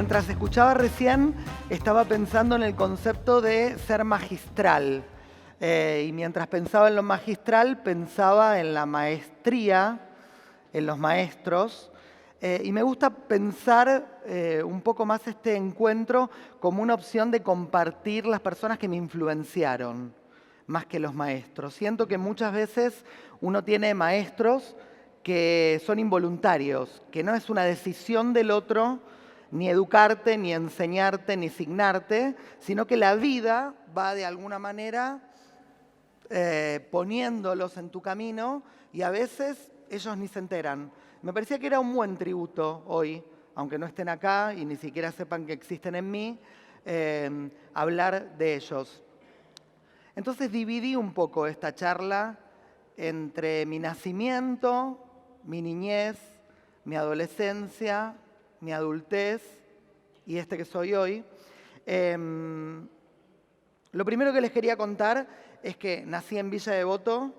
Mientras escuchaba recién, estaba pensando en el concepto de ser magistral. Y mientras pensaba en lo magistral, pensaba en la maestría, en los maestros. Y me gusta pensar un poco más este encuentro como una opción de compartir las personas que me influenciaron, más que los maestros. Siento que muchas veces uno tiene maestros que son involuntarios, que no es una decisión del otro, ni educarte, ni enseñarte, ni signarte, sino que la vida va de alguna manera poniéndolos en tu camino y a veces ellos ni se enteran. Me parecía que era un buen tributo hoy, aunque no estén acá y ni siquiera sepan que existen en mí, hablar de ellos. Entonces dividí un poco esta charla entre mi nacimiento, mi niñez, mi adolescencia, mi adultez y este que soy hoy. Lo primero que les quería contar es que nací en Villa Devoto,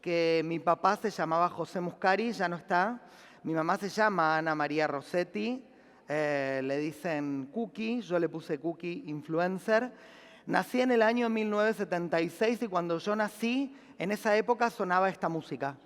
que mi papá se llamaba José Muscari, ya no está. Mi mamá se llama Ana María Rossetti, le dicen Cookie, yo le puse Cookie Influencer. Nací en el año 1976 y cuando yo nací, en esa época sonaba esta música.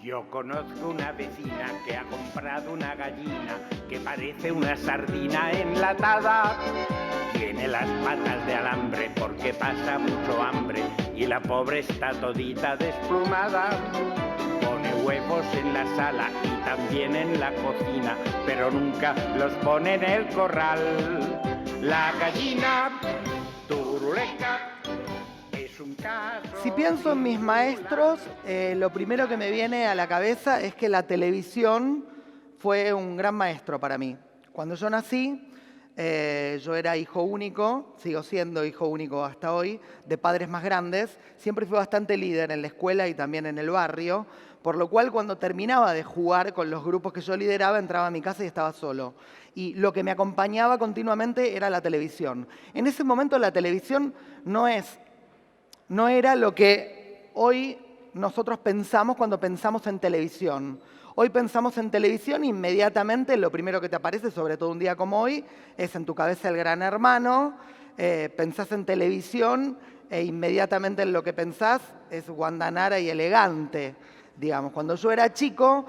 Yo conozco una vecina que ha comprado una gallina que parece una sardina enlatada. Tiene las patas de alambre porque pasa mucho hambre y la pobre está todita desplumada. Pone huevos en la sala y también en la cocina, pero nunca los pone en el corral. La gallina turuleca. Si pienso en mis maestros, lo primero que me viene a la cabeza es que la televisión fue un gran maestro para mí. Cuando yo nací, yo era hijo único, sigo siendo hijo único hasta hoy, de padres más grandes. Siempre fui bastante líder en la escuela y también en el barrio, por lo cual cuando terminaba de jugar con los grupos que yo lideraba, entraba a mi casa y estaba solo. Y lo que me acompañaba continuamente era la televisión. En ese momento la televisión no era lo que hoy nosotros pensamos cuando pensamos en televisión. Hoy pensamos en televisión e inmediatamente lo primero que te aparece, sobre todo un día como hoy, es en tu cabeza el Gran Hermano, pensás en televisión e inmediatamente en lo que pensás es Guandanara y Elegante. Digamos, cuando yo era chico,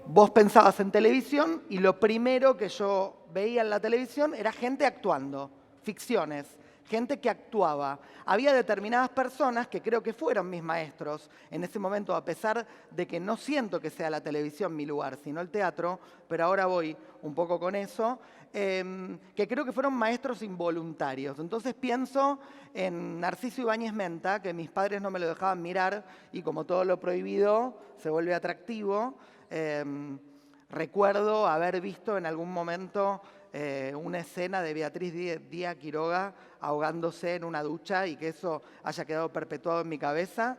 vos pensabas en televisión y lo primero que yo veía en la televisión era gente actuando, ficciones. Gente que actuaba. Había determinadas personas que creo que fueron mis maestros en ese momento, a pesar de que no siento que sea la televisión mi lugar, sino el teatro, pero ahora voy un poco con eso, que creo que fueron maestros involuntarios. Entonces pienso en Narciso Ibáñez Menta, que mis padres no me lo dejaban mirar y como todo lo prohibido se vuelve atractivo. Recuerdo haber visto en algún momento una escena de Beatriz Díaz Quiroga ahogándose en una ducha y que eso haya quedado perpetuado en mi cabeza.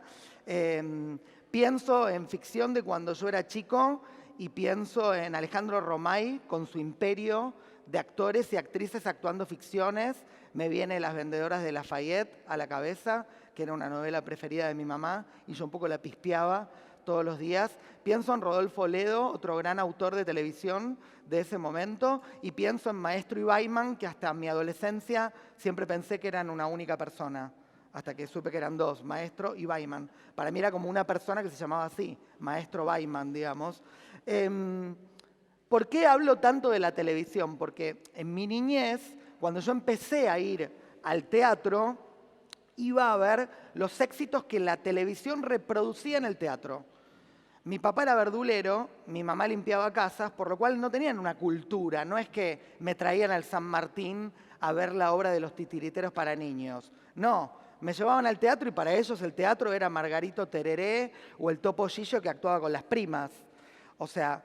Pienso en ficción de cuando yo era chico y pienso en Alejandro Romay con su imperio de actores y actrices actuando ficciones. Me viene Las vendedoras de Lafayette a la cabeza, que era una novela preferida de mi mamá y yo un poco la pispeaba todos los días. Pienso en Rodolfo Ledo, otro gran autor de televisión de ese momento, y pienso en Maestro y Baiman, que hasta mi adolescencia siempre pensé que eran una única persona, hasta que supe que eran dos, Maestro y Baiman. Para mí era como una persona que se llamaba así, Maestro Baiman, digamos. ¿Por qué hablo tanto de la televisión? Porque en mi niñez, cuando yo empecé a ir al teatro, iba a ver los éxitos que la televisión reproducía en el teatro. Mi papá era verdulero, mi mamá limpiaba casas, por lo cual no tenían una cultura. No es que me traían al San Martín a ver la obra de los titiriteros para niños. No, me llevaban al teatro y para ellos el teatro era Margarito Tereré o el Topo Gillo que actuaba con las primas. O sea,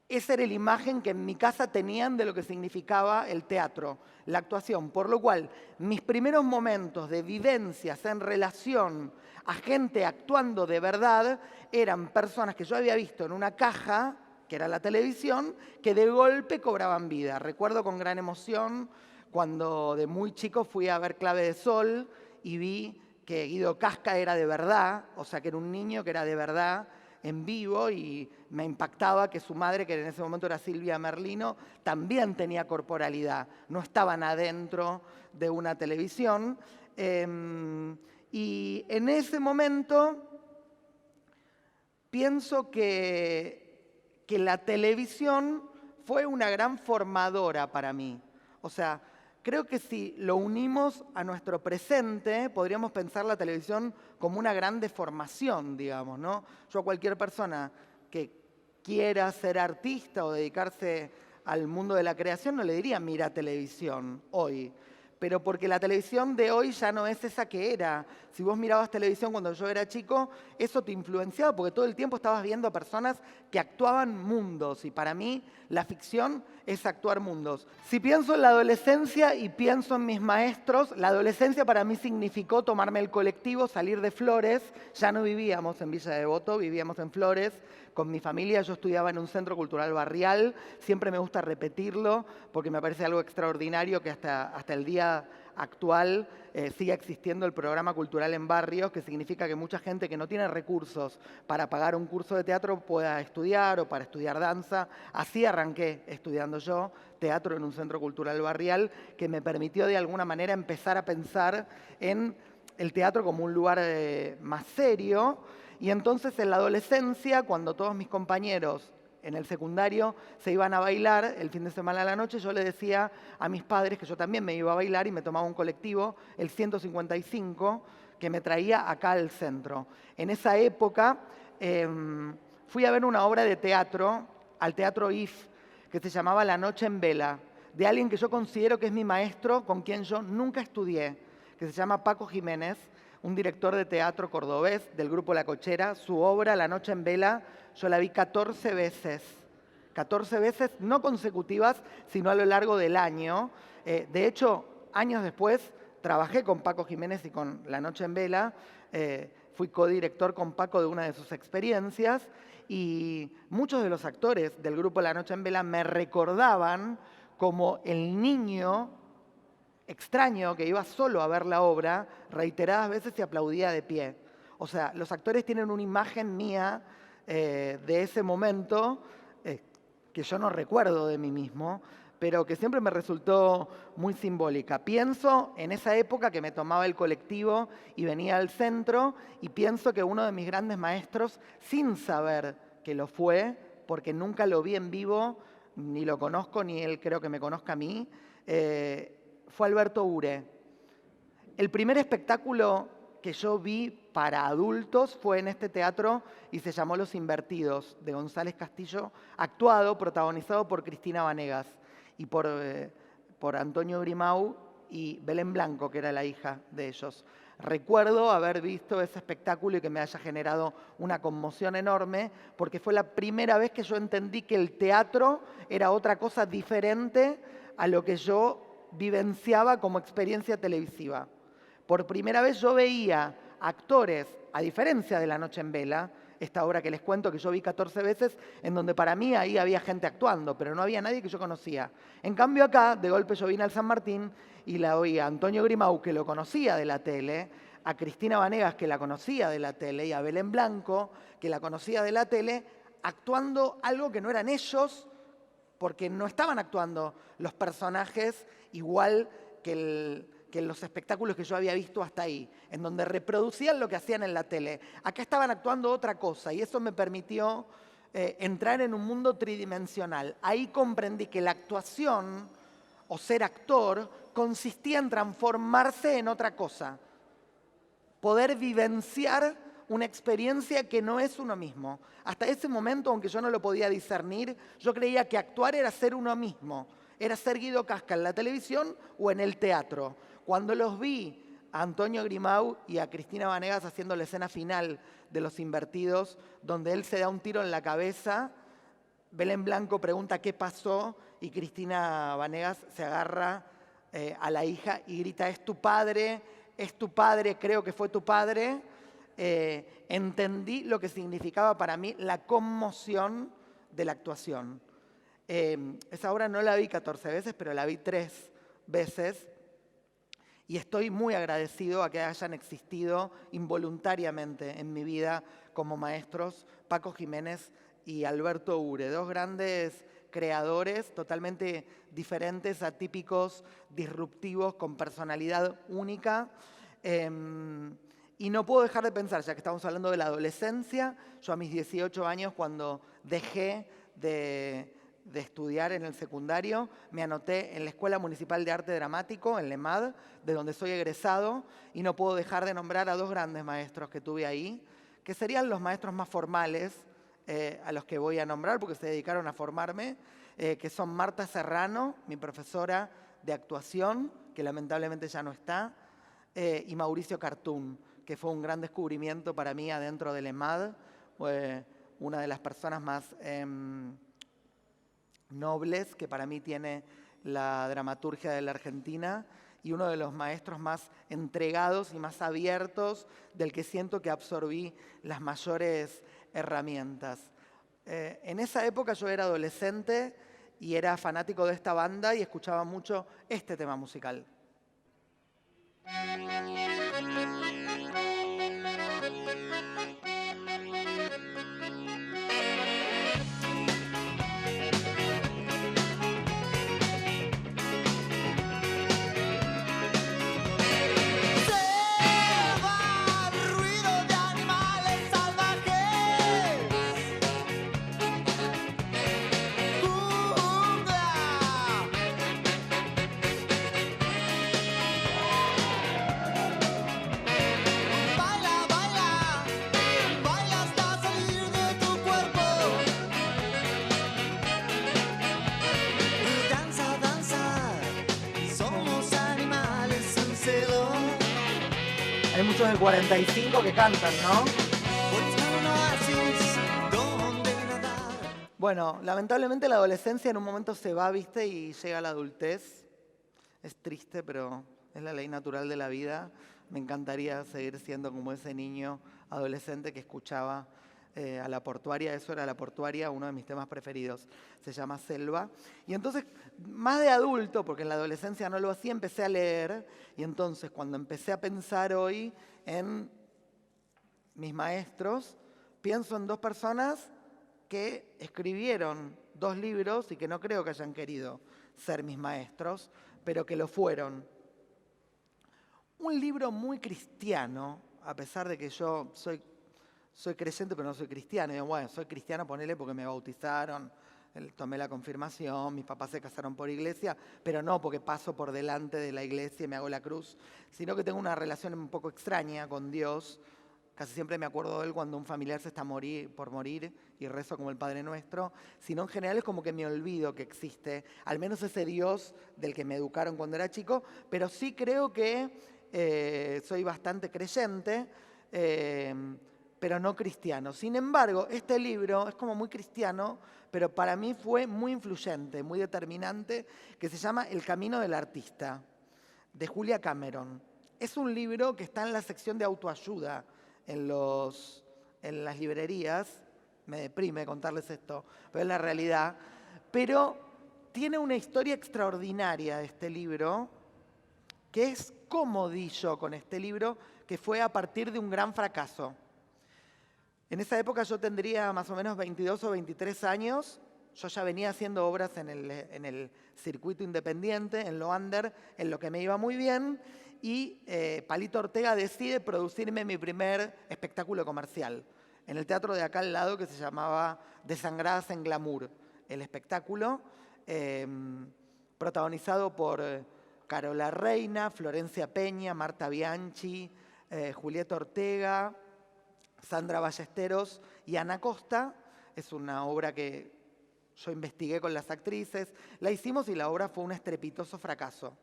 esa era la imagen que en mi casa tenían de lo que significaba el teatro, la actuación. Por lo cual, mis primeros momentos de vivencias en relación a gente actuando de verdad eran personas que yo había visto en una caja, que era la televisión, que de golpe cobraban vida. Recuerdo con gran emoción cuando de muy chico fui a ver Clave de Sol y vi que Guido Casca era de verdad, o sea, que era un niño que era de verdad, en vivo, y me impactaba que su madre, que en ese momento era Silvia Merlino, también tenía corporalidad, no estaban adentro de una televisión. Y en ese momento pienso que la televisión fue una gran formadora para mí. O sea, creo que si lo unimos a nuestro presente, podríamos pensar la televisión como una gran deformación, digamos, ¿no? Yo a cualquier persona que quiera ser artista o dedicarse al mundo de la creación no le diría mira televisión hoy, pero porque la televisión de hoy ya no es esa que era. Si vos mirabas televisión cuando yo era chico, eso te influenciaba porque todo el tiempo estabas viendo a personas que actuaban mundos, y para mí la ficción es actuar mundos. Si pienso en la adolescencia y pienso en mis maestros, la adolescencia para mí significó tomarme el colectivo, salir de Flores. Ya no vivíamos en Villa Devoto, vivíamos en Flores. Con mi familia yo estudiaba en un centro cultural barrial. Siempre me gusta repetirlo porque me parece algo extraordinario que hasta el día actual siga existiendo el programa cultural en barrios, que significa que mucha gente que no tiene recursos para pagar un curso de teatro pueda estudiar, o para estudiar danza. Así arranqué estudiando yo teatro en un centro cultural barrial, que me permitió de alguna manera empezar a pensar en el teatro como un lugar más serio. Y entonces en la adolescencia, cuando todos mis compañeros en el secundario se iban a bailar el fin de semana a la noche, yo le decía a mis padres que yo también me iba a bailar y me tomaba un colectivo, el 155, que me traía acá al centro. En esa época fui a ver una obra de teatro al Teatro IF que se llamaba La Noche en Vela, de alguien que yo considero que es mi maestro, con quien yo nunca estudié, que se llama Paco Jiménez, un director de teatro cordobés del grupo La Cochera. Su obra, La Noche en Vela, yo la vi 14 veces. 14 veces, no consecutivas, sino a lo largo del año. De hecho, años después, trabajé con Paco Jiménez y con La Noche en Vela. Fui codirector con Paco de una de sus experiencias. Y muchos de los actores del grupo La Noche en Vela me recordaban como el niño extraño que iba solo a ver la obra reiteradas veces y aplaudía de pie. O sea, los actores tienen una imagen mía de ese momento que yo no recuerdo de mí mismo, pero que siempre me resultó muy simbólica. Pienso en esa época que me tomaba el colectivo y venía al centro, y pienso que uno de mis grandes maestros, sin saber que lo fue, porque nunca lo vi en vivo, ni lo conozco, ni él creo que me conozca a mí, fue Alberto Ure. El primer espectáculo que yo vi para adultos fue en este teatro y se llamó Los Invertidos, de González Castillo, actuado, protagonizado por Cristina Vanegas y por Antonio Grimau y Belén Blanco, que era la hija de ellos. Recuerdo haber visto ese espectáculo y que me haya generado una conmoción enorme, porque fue la primera vez que yo entendí que el teatro era otra cosa diferente a lo que yo vivenciaba como experiencia televisiva. Por primera vez yo veía actores, a diferencia de La Noche en Vela, esta obra que les cuento que yo vi 14 veces, en donde para mí ahí había gente actuando, pero no había nadie que yo conocía. En cambio acá, de golpe yo vine al San Martín y la oía a Antonio Grimau, que lo conocía de la tele, a Cristina Vanegas, que la conocía de la tele, y a Belén Blanco, que la conocía de la tele, actuando algo que no eran ellos, porque no estaban actuando los personajes igual que los espectáculos que yo había visto hasta ahí, en donde reproducían lo que hacían en la tele. Acá estaban actuando otra cosa, y eso me permitió entrar en un mundo tridimensional. Ahí comprendí que la actuación, o ser actor, consistía en transformarse en otra cosa. Poder vivenciar una experiencia que no es uno mismo. Hasta ese momento, aunque yo no lo podía discernir, yo creía que actuar era ser uno mismo. Era ser Guido Casca en la televisión o en el teatro. Cuando los vi a Antonio Grimau y a Cristina Vanegas haciendo la escena final de Los Invertidos, donde él se da un tiro en la cabeza, Belén Blanco pregunta qué pasó y Cristina Vanegas se agarra a la hija y grita, es tu padre, creo que fue tu padre. Entendí lo que significaba para mí la conmoción de la actuación. Esa obra no la vi 14 veces, pero la vi 3 veces. Y estoy muy agradecido a que hayan existido involuntariamente en mi vida como maestros Paco Jiménez y Alberto Ure, 2 grandes creadores totalmente diferentes, atípicos, disruptivos, con personalidad única. Y no puedo dejar de pensar, ya que estamos hablando de la adolescencia, yo a mis 18 años, cuando dejé de estudiar en el secundario, me anoté en la Escuela Municipal de Arte Dramático, en LEMAD, de donde soy egresado, y no puedo dejar de nombrar a 2 grandes maestros que tuve ahí, que serían los maestros más formales a los que voy a nombrar, porque se dedicaron a formarme, que son Marta Serrano, mi profesora de actuación, que lamentablemente ya no está, y Mauricio Cartún, que fue un gran descubrimiento para mí adentro del EMAD, una de las personas más nobles que para mí tiene la dramaturgia de la Argentina y uno de los maestros más entregados y más abiertos del que siento que absorbí las mayores herramientas. En esa época yo era adolescente y era fanático de esta banda y escuchaba mucho este tema musical. Hay muchos del 45 que cantan, ¿no? Bueno, lamentablemente la adolescencia en un momento se va, ¿viste? Y llega la adultez. Es triste, pero es la ley natural de la vida. Me encantaría seguir siendo como ese niño adolescente que escuchaba a La Portuaria. Eso era La Portuaria, uno de mis temas preferidos. Se llama Selva. Y entonces, más de adulto, porque en la adolescencia no lo hacía, empecé a leer. Y entonces, cuando empecé a pensar hoy en mis maestros, pienso en 2 personas que escribieron 2 libros y que no creo que hayan querido ser mis maestros, pero que lo fueron. Un libro muy cristiano, a pesar de que yo soy creyente pero no soy cristiano. Y bueno, soy cristiano, ponele, porque me bautizaron, tomé la confirmación, mis papás se casaron por iglesia, pero no porque paso por delante de la iglesia y me hago la cruz, sino que tengo una relación un poco extraña con Dios. Casi siempre me acuerdo de él cuando un familiar se está por morir y rezo como el Padre Nuestro. Sino en general es como que me olvido que existe, al menos ese Dios del que me educaron cuando era chico, pero sí creo que soy bastante creyente, pero no cristiano. Sin embargo, este libro es como muy cristiano, pero para mí fue muy influyente, muy determinante, que se llama El Camino del Artista, de Julia Cameron. Es un libro que está en la sección de autoayuda en las librerías. Me deprime contarles esto, pero es la realidad. Pero tiene una historia extraordinaria este libro, que es cómo di yo con este libro, que fue a partir de un gran fracaso. En esa época yo tendría más o menos 22 o 23 años. Yo ya venía haciendo obras en el circuito independiente, en lo under, en lo que me iba muy bien. Y Palito Ortega decide producirme mi primer espectáculo comercial en el teatro de acá al lado, que se llamaba Desangradas en Glamour. El espectáculo, protagonizado por Carola Reina, Florencia Peña, Marta Bianchi, Julieta Ortega, Sandra Ballesteros y Ana Costa. Es una obra que yo investigué con las actrices, la hicimos y la obra fue un estrepitoso fracaso.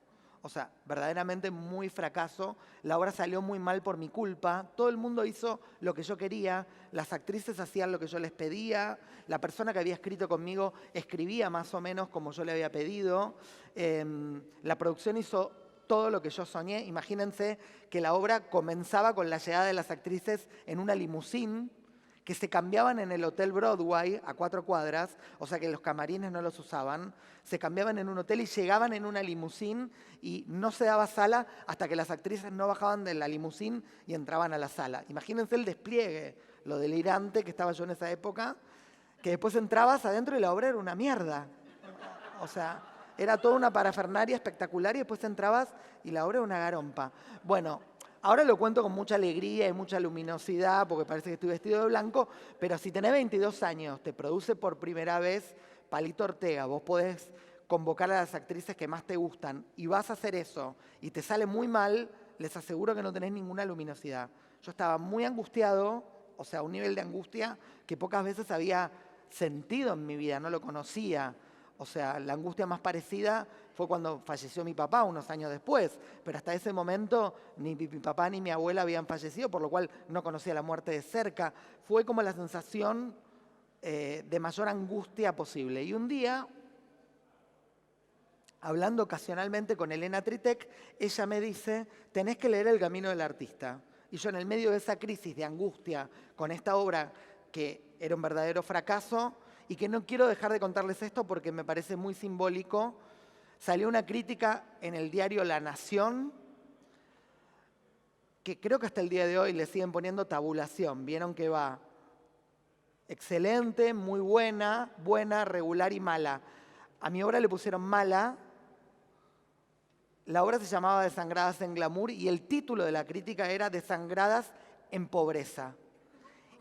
O sea, verdaderamente muy fracaso. La obra salió muy mal por mi culpa. Todo el mundo hizo lo que yo quería. Las actrices hacían lo que yo les pedía. La persona que había escrito conmigo escribía más o menos como yo le había pedido. La producción hizo todo lo que yo soñé. Imagínense que la obra comenzaba con la llegada de las actrices en una limusín que se cambiaban en el Hotel Broadway a 4 cuadras, o sea que los camarines no los usaban, se cambiaban en un hotel y llegaban en una limusín y no se daba sala hasta que las actrices no bajaban de la limusín y entraban a la sala. Imagínense el despliegue, lo delirante que estaba yo en esa época, que después entrabas adentro y la obra era una mierda. O sea, era toda una parafernaria espectacular y después entrabas y la obra era una garompa. Bueno, ahora lo cuento con mucha alegría y mucha luminosidad porque parece que estoy vestido de blanco, pero si tenés 22 años, te produce por primera vez Palito Ortega, vos podés convocar a las actrices que más te gustan y vas a hacer eso y te sale muy mal, les aseguro que no tenés ninguna luminosidad. Yo estaba muy angustiado, o sea, un nivel de angustia que pocas veces había sentido en mi vida, no lo conocía. O sea, la angustia más parecida fue cuando falleció mi papá unos años después, pero hasta ese momento ni mi papá ni mi abuela habían fallecido, por lo cual no conocía la muerte de cerca. Fue como la sensación de mayor angustia posible. Y un día, hablando ocasionalmente con Elena Tritek, ella me dice, tenés que leer El Camino del Artista. Y yo en el medio de esa crisis de angustia con esta obra que era un verdadero fracaso, y que no quiero dejar de contarles esto porque me parece muy simbólico, salió una crítica en el diario La Nación, que creo que hasta el día de hoy le siguen poniendo tabulación. Vieron que va excelente, muy buena, buena, regular y mala. A mi obra le pusieron mala. La obra se llamaba Desangradas en Glamour y el título de la crítica era Desangradas en Pobreza.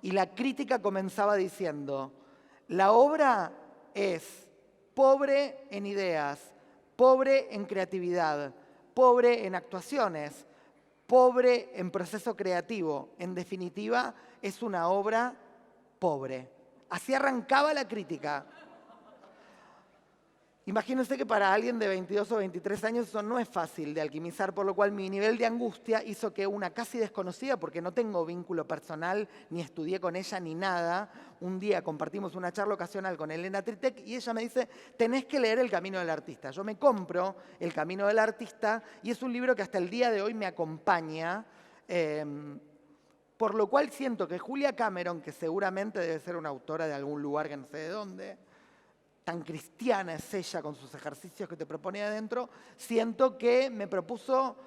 Y la crítica comenzaba diciendo, la obra es pobre en ideas, pobre en creatividad, pobre en actuaciones, pobre en proceso creativo. En definitiva, es una obra pobre. Así arrancaba la crítica. Imagínense que para alguien de 22 o 23 años eso no es fácil de alquimizar, por lo cual mi nivel de angustia hizo que una casi desconocida, porque no tengo vínculo personal, ni estudié con ella ni nada, un día compartimos una charla ocasional con Elena Tritek y ella me dice, tenés que leer El Camino del Artista. Yo me compro El Camino del Artista y es un libro que hasta el día de hoy me acompaña, por lo cual siento que Julia Cameron, que seguramente debe ser una autora de algún lugar que no sé de dónde, tan cristiana es ella con sus ejercicios que te propone adentro, siento que me propuso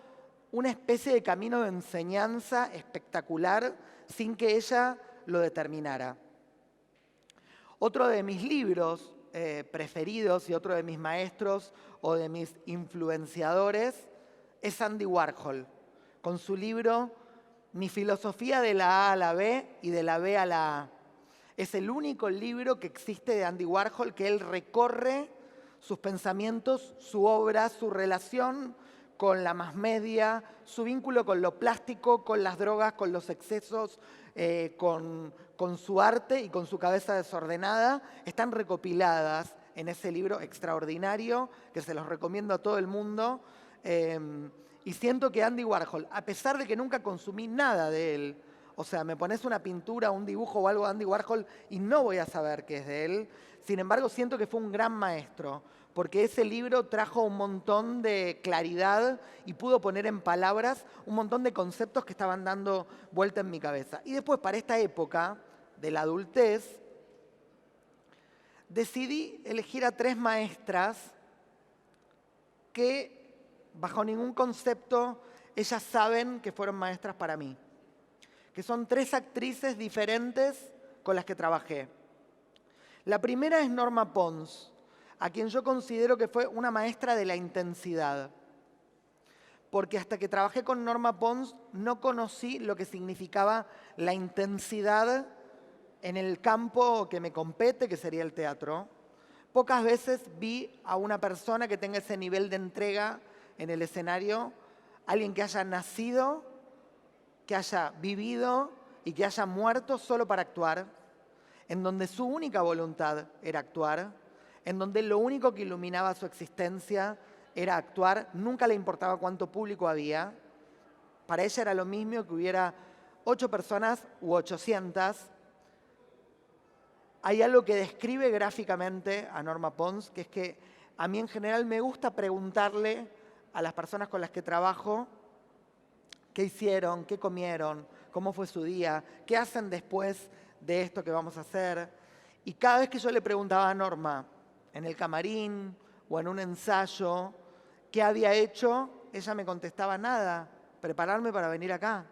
una especie de camino de enseñanza espectacular sin que ella lo determinara. Otro de mis libros preferidos y otro de mis maestros o de mis influenciadores es Andy Warhol, con su libro Mi filosofía de la A a la B y de la B a la A. Es el único libro que existe de Andy Warhol que él recorre sus pensamientos, su obra, su relación con la mass media, su vínculo con lo plástico, con las drogas, con los excesos, con su arte y con su cabeza desordenada. Están recopiladas en ese libro extraordinario que se los recomiendo a todo el mundo. Y siento que Andy Warhol, a pesar de que nunca consumí nada de él, o sea, me pones una pintura, un dibujo o algo de Andy Warhol y no voy a saber qué es de él. Sin embargo, siento que fue un gran maestro, porque ese libro trajo un montón de claridad y pudo poner en palabras un montón de conceptos que estaban dando vuelta en mi cabeza. Y después, para esta época de la adultez, decidí elegir a 3 maestras que, bajo ningún concepto, ellas saben que fueron maestras para mí, que son 3 actrices diferentes con las que trabajé. La primera es Norma Pons, a quien yo considero que fue una maestra de la intensidad, porque hasta que trabajé con Norma Pons no conocí lo que significaba la intensidad en el campo que me compete, que sería el teatro. Pocas veces vi a una persona que tenga ese nivel de entrega en el escenario, alguien que haya nacido, que haya vivido y que haya muerto solo para actuar, en donde su única voluntad era actuar, en donde lo único que iluminaba su existencia era actuar, nunca le importaba cuánto público había. Para ella era lo mismo que hubiera 8 personas u 800. Hay algo que describe gráficamente a Norma Pons, que es que a mí en general me gusta preguntarle a las personas con las que trabajo qué hicieron, qué comieron, cómo fue su día, qué hacen después de esto que vamos a hacer. Y cada vez que yo le preguntaba a Norma, en el camarín o en un ensayo, qué había hecho, ella me contestaba nada, prepararme para venir acá.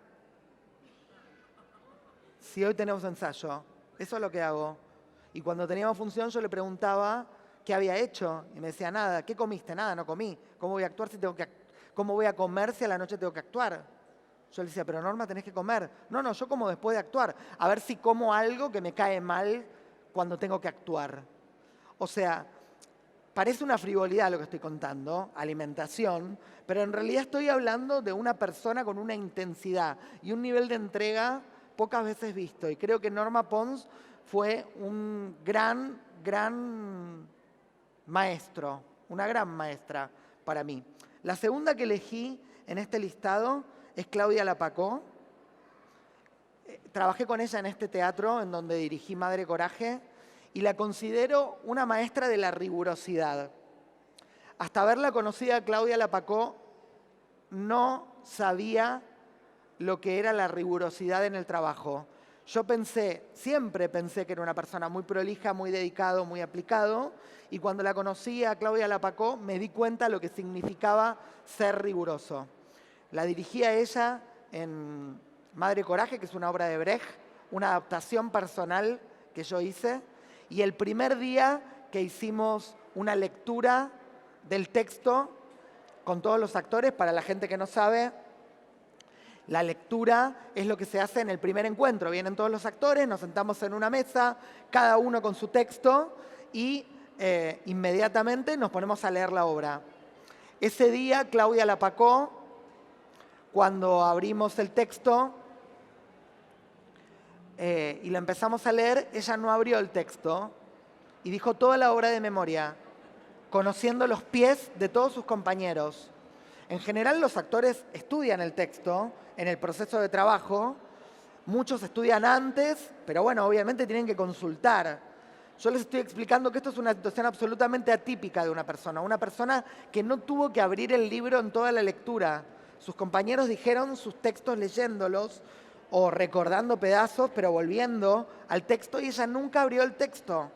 Si hoy tenemos ensayo, eso es lo que hago. Y cuando teníamos función yo le preguntaba qué había hecho y me decía nada. ¿Qué comiste? Nada, no comí. ¿Cómo voy a actuar si tengo que cómo voy a comer si a la noche tengo que actuar? Yo le decía, pero Norma, tenés que comer. No, yo como después de actuar. A ver si como algo que me cae mal cuando tengo que actuar. O sea, parece una frivolidad lo que estoy contando, alimentación, pero en realidad estoy hablando de una persona con una intensidad y un nivel de entrega pocas veces visto. Y creo que Norma Pons fue un gran maestro, una gran maestra para mí. La segunda que elegí en este listado es Claudia Lapacó. Trabajé con ella en este teatro en donde dirigí Madre Coraje y la considero una maestra de la rigurosidad. Hasta haberla conocido a Claudia Lapacó no sabía lo que era la rigurosidad en el trabajo. Yo siempre pensé que era una persona muy prolija, muy dedicado, muy aplicado, y cuando la conocí a Claudia Lapacó me di cuenta lo que significaba ser riguroso. La dirigí a ella en Madre Coraje, que es una obra de Brecht, una adaptación personal que yo hice, y el primer día que hicimos una lectura del texto con todos los actores, para la gente que no sabe, la lectura es lo que se hace en el primer encuentro. Vienen todos los actores, nos sentamos en una mesa, cada uno con su texto y inmediatamente nos ponemos a leer la obra. Ese día, Claudia Lapacó, cuando abrimos el texto y lo empezamos a leer, ella no abrió el texto y dijo toda la obra de memoria, conociendo los pies de todos sus compañeros. En general los actores estudian el texto en el proceso de trabajo, muchos estudian antes, pero bueno, obviamente tienen que consultar. Yo les estoy explicando que esto es una situación absolutamente atípica de una persona que no tuvo que abrir el libro en toda la lectura. Sus compañeros dijeron sus textos leyéndolos o recordando pedazos, pero volviendo al texto, y ella nunca abrió el texto.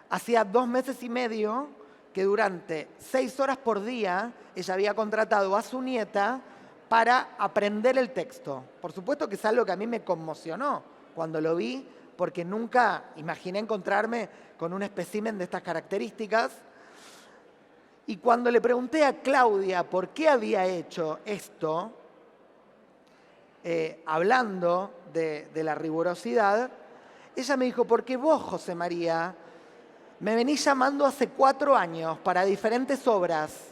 Hacía 2 meses y medio que durante 6 horas por día ella había contratado a su nieta para aprender el texto. Por supuesto que es algo que a mí me conmocionó cuando lo vi, porque nunca imaginé encontrarme con un espécimen de estas características. Y cuando le pregunté a Claudia por qué había hecho esto, hablando de la rigurosidad, ella me dijo, porque vos, José María, me venís llamando hace 4 años para diferentes obras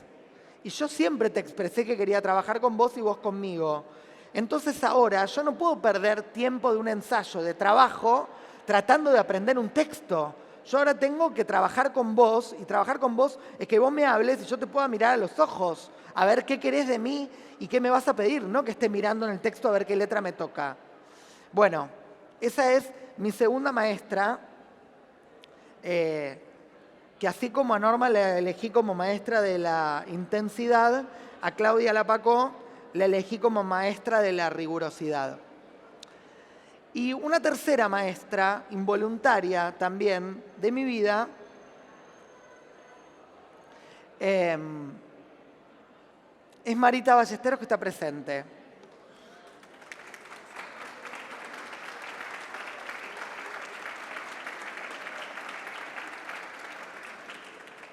y yo siempre te expresé que quería trabajar con vos y vos conmigo. Entonces ahora yo no puedo perder tiempo de un ensayo, de trabajo, tratando de aprender un texto. Yo ahora tengo que trabajar con vos, y trabajar con vos es que vos me hables y yo te pueda mirar a los ojos, a ver qué querés de mí y qué me vas a pedir, no que esté mirando en el texto a ver qué letra me toca. Bueno, esa es mi segunda maestra, que así como a Norma la elegí como maestra de la intensidad, a Claudia Lapacó la elegí como maestra de la rigurosidad. Y una tercera maestra, involuntaria también, de mi vida, es Marita Ballesteros, que está presente.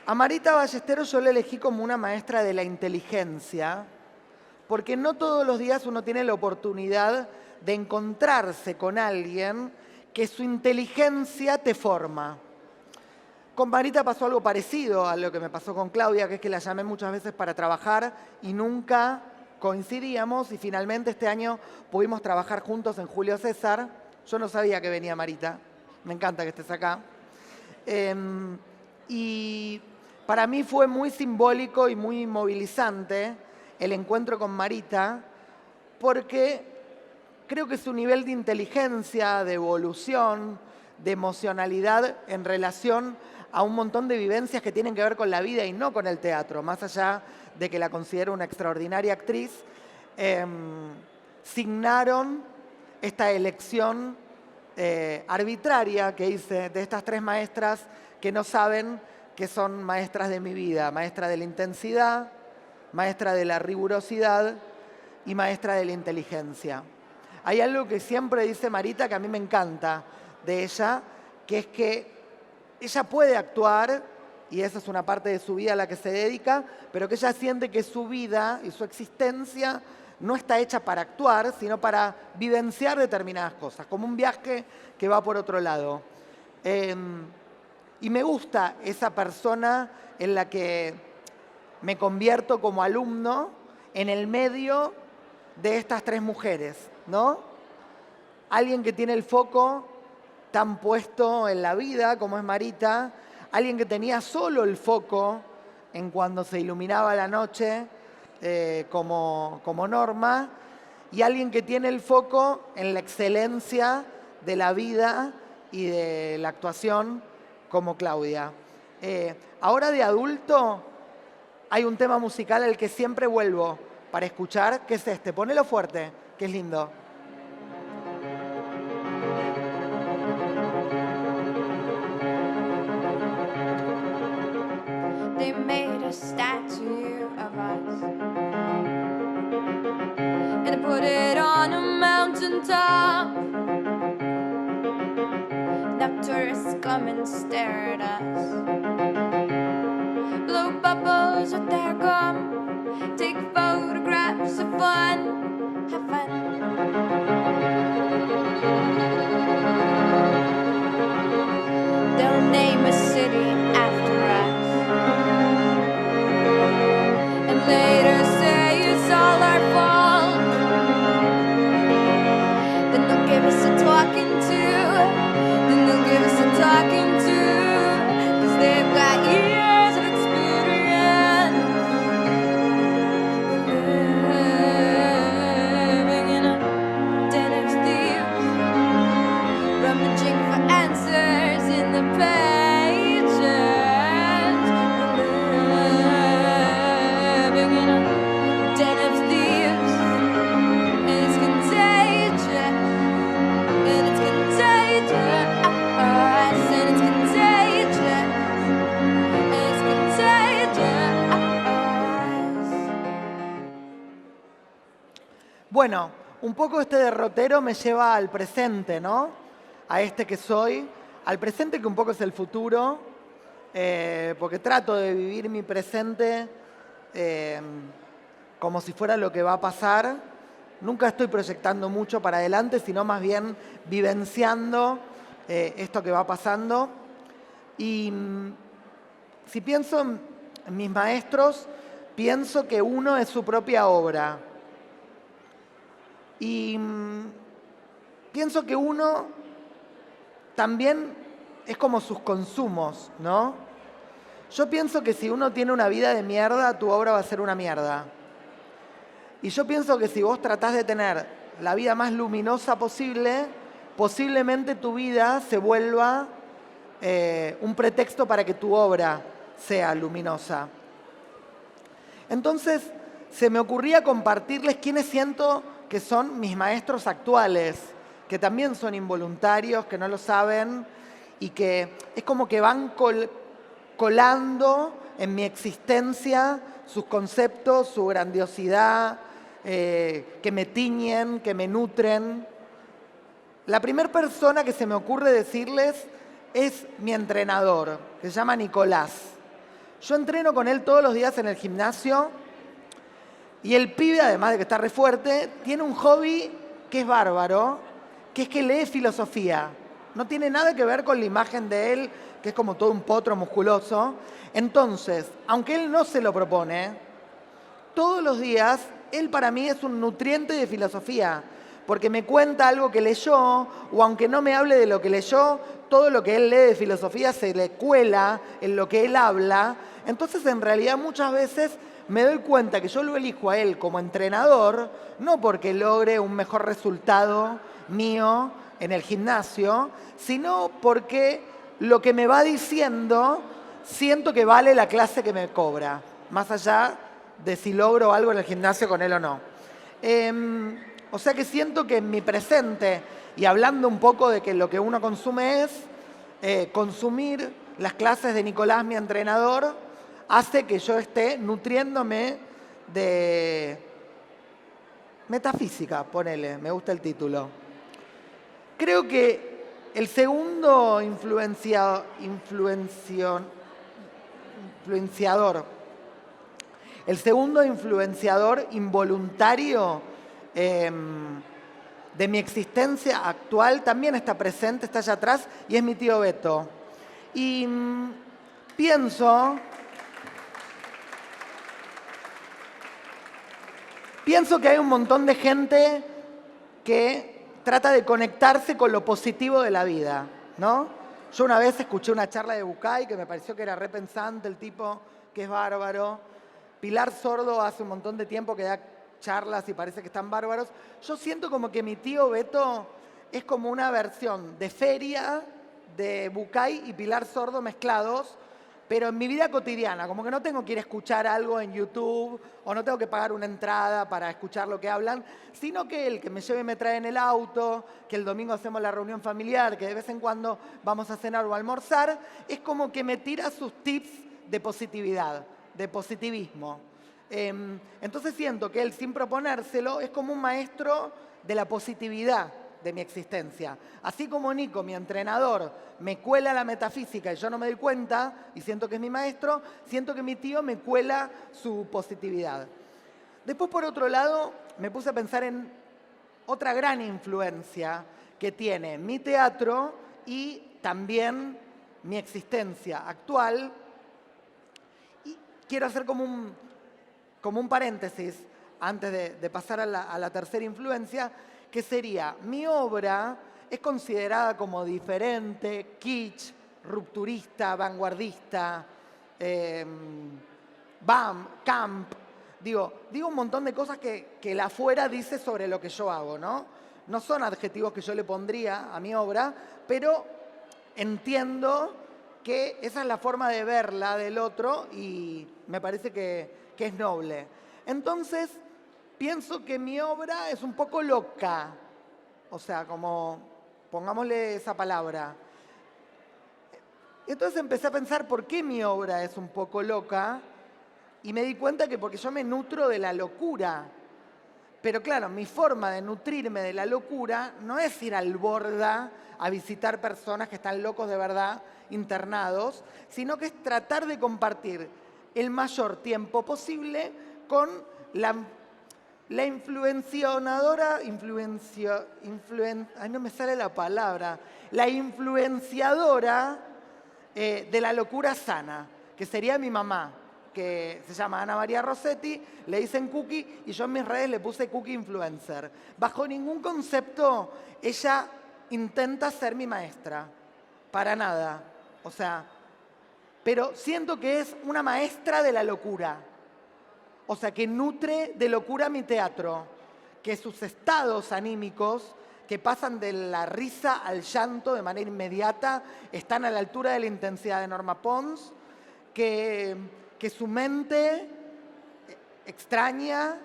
A Marita Ballesteros yo la elegí como una maestra de la inteligencia, porque no todos los días uno tiene la oportunidad de encontrarse con alguien que su inteligencia te forma. Con Marita pasó algo parecido a lo que me pasó con Claudia, que es que la llamé muchas veces para trabajar y nunca coincidíamos, y finalmente este año pudimos trabajar juntos en Julio César. Yo no sabía que venía Marita, me encanta que estés acá. Y para mí fue muy simbólico y muy movilizante el encuentro con Marita, porque creo que su nivel de inteligencia, de evolución, de emocionalidad en relación a un montón de vivencias que tienen que ver con la vida y no con el teatro, más allá de que la considero una extraordinaria actriz, signaron esta elección arbitraria que hice de estas tres maestras que no saben que son maestras de mi vida, maestra de la intensidad, maestra de la rigurosidad y maestra de la inteligencia. Hay algo que siempre dice Marita que a mí me encanta de ella, que es que ella puede actuar, y esa es una parte de su vida a la que se dedica, pero que ella siente que su vida y su existencia no está hecha para actuar, sino para vivenciar determinadas cosas, como un viaje que va por otro lado. Y me gusta esa persona en la que me convierto como alumno en el medio de estas tres mujeres, ¿no? Alguien que tiene el foco tan puesto en la vida como es Marita, alguien que tenía solo el foco en cuando se iluminaba la noche, como Norma, y alguien que tiene el foco en la excelencia de la vida y de la actuación como Claudia. Ahora de adulto hay un tema musical al que siempre vuelvo para escuchar, que es este. Ponelo fuerte, que es lindo. They made a statue of us and put it on a mountain top. Now tourists come and stare at us, blow bubbles with their gum, take photographs of fun, have fun. They'll name a city after us and later say it's all our fault. Then they'll give us a talking to, then they'll give us a talking to, 'cause they've got years of experience living in a den of thieves, rummaging for answers in the pages, living in a den of thieves, and it's contagious, and it's contagious, and it's contagious, and it's contagious. Bueno, un poco este derrotero me lleva al presente, ¿no? A este que soy, al presente que un poco es el futuro, porque trato de vivir mi presente como si fuera lo que va a pasar. Nunca estoy proyectando mucho para adelante, sino más bien vivenciando esto que va pasando. Y si pienso en mis maestros, pienso que uno es su propia obra. Y pienso que uno también es como sus consumos, ¿no? Yo pienso que si uno tiene una vida de mierda, tu obra va a ser una mierda. Y yo pienso que si vos tratás de tener la vida más luminosa posible, posiblemente tu vida se vuelva un pretexto para que tu obra sea luminosa. Entonces, se me ocurría compartirles quiénes siento que son mis maestros actuales, que también son involuntarios, que no lo saben y que es como que van colando en mi existencia sus conceptos, su grandiosidad, que me tiñen, que me nutren. La primera persona que se me ocurre decirles es mi entrenador, que se llama Nicolás. Yo entreno con él todos los días en el gimnasio y el pibe, además de que está re fuerte, tiene un hobby que es bárbaro, que es que lee filosofía. No tiene nada que ver con la imagen de él, que es como todo un potro musculoso. Entonces, aunque él no se lo propone, todos los días él para mí es un nutriente de filosofía, porque me cuenta algo que leyó, o aunque no me hable de lo que leyó, todo lo que él lee de filosofía se le cuela en lo que él habla. Entonces, en realidad, muchas veces me doy cuenta que yo lo elijo a él como entrenador, no porque logre un mejor resultado mío en el gimnasio, sino porque lo que me va diciendo siento que vale la clase que me cobra, más allá de si logro algo en el gimnasio con él o no. O sea que siento que en mi presente, y hablando un poco de que lo que uno consume es consumir las clases de Nicolás, mi entrenador, hace que yo esté nutriéndome de metafísica, ponele, me gusta el título. Creo que el segundo influenciador, el segundo influenciador involuntario de mi existencia actual también está presente, está allá atrás, y es mi tío Beto. Y pienso que hay un montón de gente que trata de conectarse con lo positivo de la vida, ¿no? Yo una vez escuché una charla de Bucay que me pareció que era repensante, el tipo que es bárbaro. Pilar Sordo hace un montón de tiempo que da charlas y parece que están bárbaros. Yo siento como que mi tío Beto es como una versión de feria de Bucay y Pilar Sordo mezclados, pero en mi vida cotidiana, como que no tengo que ir a escuchar algo en YouTube o no tengo que pagar una entrada para escuchar lo que hablan, sino que él que me lleve y me trae en el auto, que el domingo hacemos la reunión familiar, que de vez en cuando vamos a cenar o a almorzar, es como que me tira sus tips de positividad, de positivismo. Entonces siento que él, sin proponérselo, es como un maestro de la positividad de mi existencia. Así como Nico, mi entrenador, me cuela la metafísica y yo no me doy cuenta y siento que es mi maestro, siento que mi tío me cuela su positividad. Después, por otro lado, me puse a pensar en otra gran influencia que tiene mi teatro y también mi existencia actual. Y quiero hacer como un paréntesis antes de pasar a la tercera influencia, que sería, mi obra es considerada como diferente, kitsch, rupturista, vanguardista, camp. Digo un montón de cosas que la afuera dice sobre lo que yo hago, ¿no? No son adjetivos que yo le pondría a mi obra, pero entiendo que esa es la forma de verla del otro y me parece que es noble. Entonces, pienso que mi obra es un poco loca, o sea, como, pongámosle esa palabra. Entonces empecé a pensar por qué mi obra es un poco loca y me di cuenta que porque yo me nutro de la locura. Pero claro, mi forma de nutrirme de la locura no es ir al Borda a visitar personas que están locos de verdad, internados, sino que es tratar de compartir el mayor tiempo posible con la influenciadora, no me sale la palabra, la influenciadora de la locura sana, que sería mi mamá, que se llama Ana María Rossetti, le dicen Cookie, y yo en mis redes le puse Cookie Influencer. Bajo ningún concepto ella intenta ser mi maestra, para nada. O sea, pero siento que es una maestra de la locura. O sea, que nutre de locura mi teatro, que sus estados anímicos, que pasan de la risa al llanto de manera inmediata, están a la altura de la intensidad de Norma Pons, que su mente extraña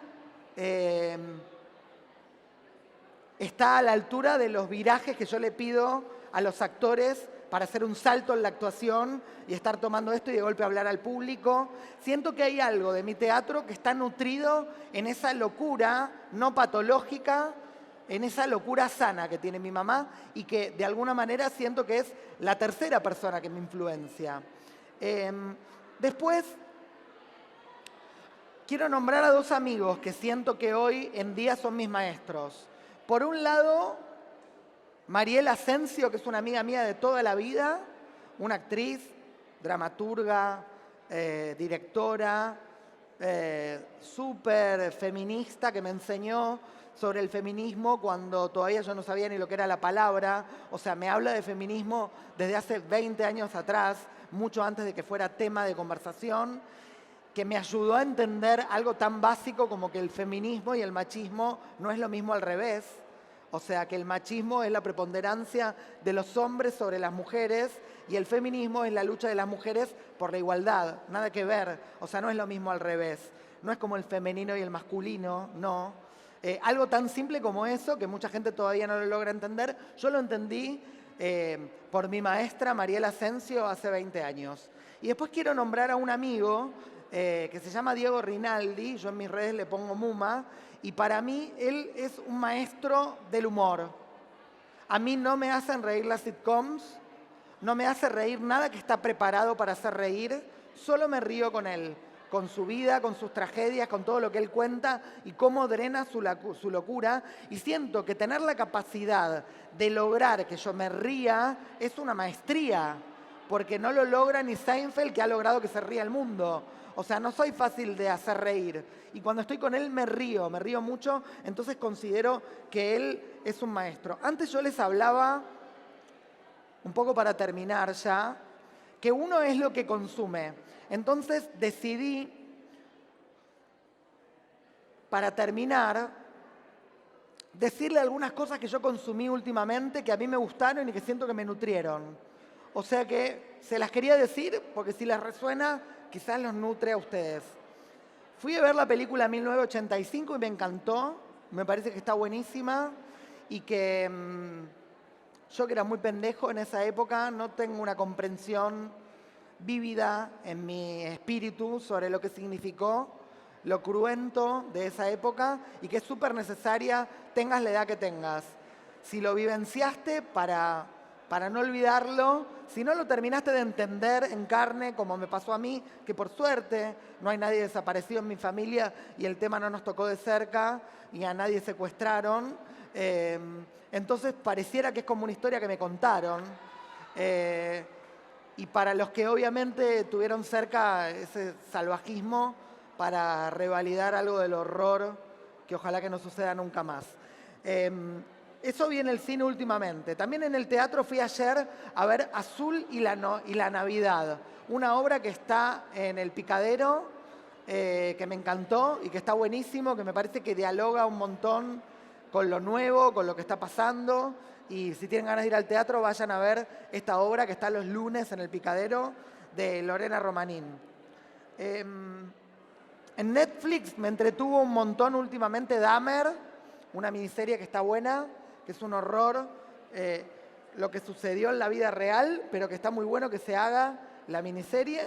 está a la altura de los virajes que yo le pido a los actores para hacer un salto en la actuación y estar tomando esto y de golpe hablar al público. Siento que hay algo de mi teatro que está nutrido en esa locura no patológica, en esa locura sana que tiene mi mamá y que de alguna manera siento que es la tercera persona que me influencia. Después, quiero nombrar a dos amigos que siento que hoy en día son mis maestros. Por un lado, Mariela Asensio, que es una amiga mía de toda la vida, una actriz, dramaturga, directora, súper feminista, que me enseñó sobre el feminismo cuando todavía yo no sabía ni lo que era la palabra. O sea, me habla de feminismo desde hace 20 años atrás, mucho antes de que fuera tema de conversación, que me ayudó a entender algo tan básico como que el feminismo y el machismo no es lo mismo al revés. O sea, que el machismo es la preponderancia de los hombres sobre las mujeres y el feminismo es la lucha de las mujeres por la igualdad. Nada que ver. O sea, no es lo mismo al revés. No es como el femenino y el masculino, no. Algo tan simple como eso, que mucha gente todavía no lo logra entender, yo lo entendí por mi maestra Mariela Asensio hace 20 años. Y después quiero nombrar a un amigo que se llama Diego Rinaldi, yo en mis redes le pongo Muma, y para mí él es un maestro del humor. A mí no me hacen reír las sitcoms, no me hace reír nada que está preparado para hacer reír, solo me río con él, con su vida, con sus tragedias, con todo lo que él cuenta y cómo drena su locura. Y siento que tener la capacidad de lograr que yo me ría es una maestría, porque no lo logra ni Seinfeld, que ha logrado que se ría el mundo. O sea, no soy fácil de hacer reír. Y cuando estoy con él me río mucho, entonces considero que él es un maestro. Antes yo les hablaba, un poco para terminar ya, que uno es lo que consume. Entonces decidí, para terminar, decirle algunas cosas que yo consumí últimamente, que a mí me gustaron y que siento que me nutrieron. O sea que se las quería decir, porque si les resuena, quizás los nutre a ustedes. Fui a ver la película 1985 y me encantó, me parece que está buenísima y que yo, que era muy pendejo en esa época, no tengo una comprensión vívida en mi espíritu sobre lo que significó, lo cruento de esa época y que es súper necesaria, tengas la edad que tengas. Si lo vivenciaste, para no olvidarlo, si no lo terminaste de entender en carne, como me pasó a mí, que por suerte no hay nadie desaparecido en mi familia y el tema no nos tocó de cerca y a nadie secuestraron, entonces pareciera que es como una historia que me contaron. Y para los que obviamente tuvieron cerca ese salvajismo para revalidar algo del horror que ojalá que no suceda nunca más. Eso vi en el cine últimamente. También en el teatro fui ayer a ver Azul y la Navidad, una obra que está en el Picadero, que me encantó y que está buenísimo, que me parece que dialoga un montón con lo nuevo, con lo que está pasando. Y si tienen ganas de ir al teatro, vayan a ver esta obra que está los lunes en el Picadero, de Lorena Romanín. En Netflix me entretuvo un montón últimamente Dahmer, una miniserie que está buena, que es un horror, lo que sucedió en la vida real, pero que está muy bueno que se haga la miniserie.